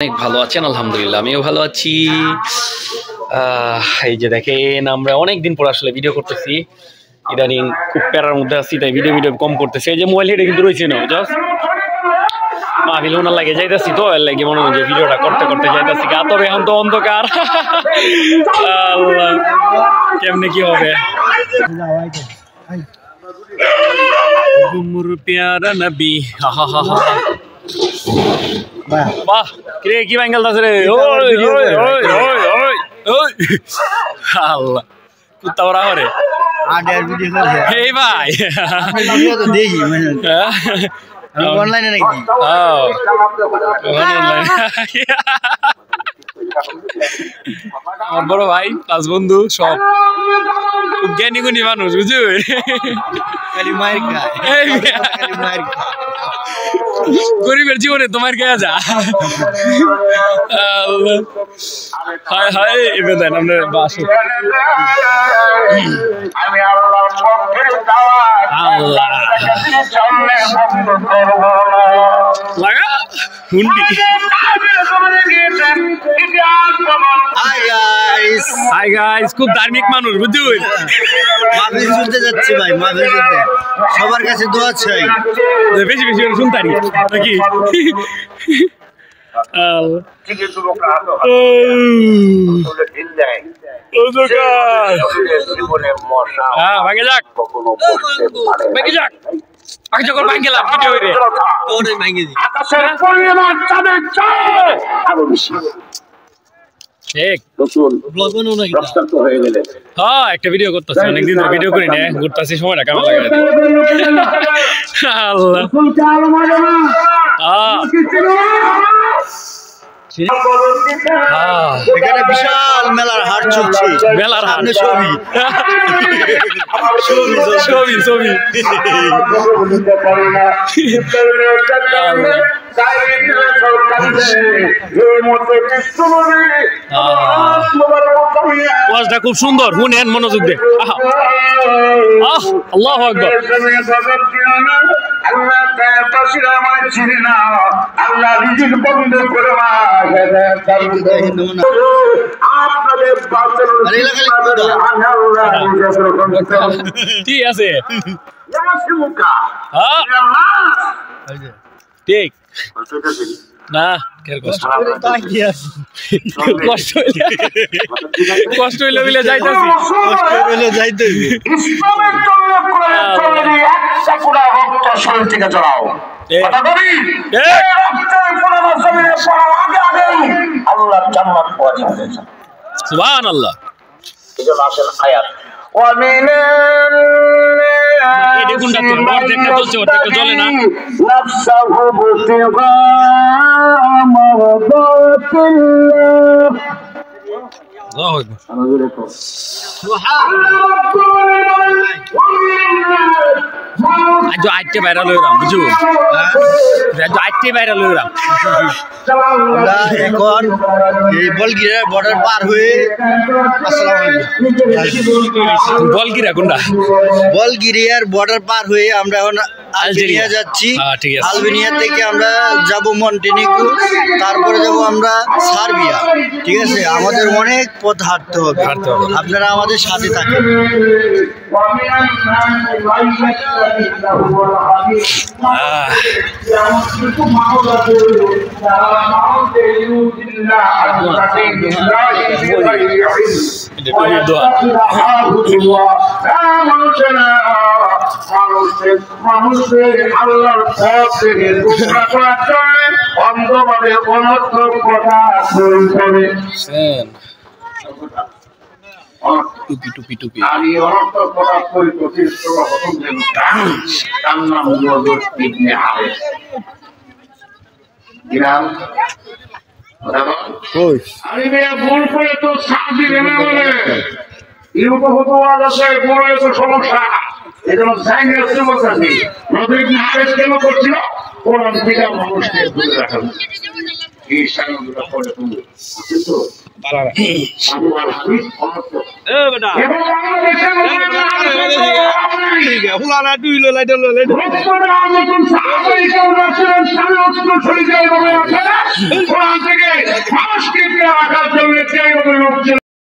অনেক ভালো আছেন আলহামদুলিল্লাহ, আমিও ভালো আছি। এই যে দেখেন, আমরা অনেকদিন পর আসলে ভিডিও করতেছি। ইদানিং খুব প্যারার মধ্যে আছি, তাই ভিডিও কম করতেছি। এই যে মোবাইল হেঁটে কিন্তু রয়েছে না, জাস্ট মাহফিল ওনার লাগে যাইতেছি, তো এর লাগে মনে হয় যে ভিডিওটা করতে করতে যাইতেছি। তবে এখন তো অন্ধকার, আল্লাহ কেমনে কি হবে। প্যারা নবী, বাহ রে, কি ব্যাঙ্গেল আছে রে। আল্লাহ কুত্তা ওরা হরে এই ভাই দেখি অনলাইনে নাকি আমার বড় ভাই পাঁচ বন্ধু সব খুব জ্ঞানী গুণী মানুষ, বুঝলি। গরিবের জীবনে তোমার কে যা হায় হায় এবার দেন আমরা বাস লাগা হুন্ডি। হাই গাইস, খুব ধার্মিক মানুষ, বুঝলি। মাহফিল শুনতে যাচ্ছি ভাই, মাহফিল শুনতে সবার কাছে দোয়া চাই, বেশি বেশি করে শুনতারি নাকি। ভাঙে যাক ভাঙে যাক, আগে যখন ভাঙলাম ভিডিও রে ভাঙে দিই। একটা ভিডিও করতেছি, অনেকদিন ভিডিও করি না, ঘুরতেছি, সময়টা কেমন লাগে। আল্লাহ এখানে বিশাল মেলার হাট চলছে, মেলার হাট ছবি ছবি ছবি ওয়াজটা খুব সুন্দর, শুনেন মনোযোগ দে। আল্লাহু আকবার। ঠিক আছে, ঠিক না, কষ্ট হইলে বলে যাইতেছি, সুবহানাল্লাহ। চলে না আজকে ভাইরাল হইলাম, বুঝু আজকে ভাইরাল হইলাম। এখন এই বলগিরা বর্ডার পার হয়ে, বলগিরা কোনটা, বলগিরিয়ার বর্ডার পার হয়ে আমরা এখন আলবেনিয়া যাচ্ছি। আলবেনিয়া থেকে আমরা যাব মন্টেনিগ্রো, তারপরে যাব আমরা সার্বিয়া। ঠিক আছে, আমাদের অনেক পথ হাঁটতে হবে, আপনারা আমাদের সাথে থাকেন। মানুষের আল্লাহর পথ থেকে তোমরা করার জন্য অন্ধভাবে অনর্থক কথা বলছে। টুপি টুপি টুপি আমি অনর্থক কথা পরিচিত হতাম যেন তার নাম নজর ইবনে হারেস। আমি ভুল করে তো শান্তি নেমে বলে সমস্যা, এজন্য নজর ইবনে হারেস কেন করছিল, কোরআন থেকে মানুষকে দূরে রাখা। এই সাংবাদিকরা পড়ে কিন্তু এবং বাংলাদেশের নতুন আমেরিকান রাষ্ট্রের স্বামী অস্ত্র শরীরে এভাবে আছে কোরআন থেকে মানুষকে রাখার জন্য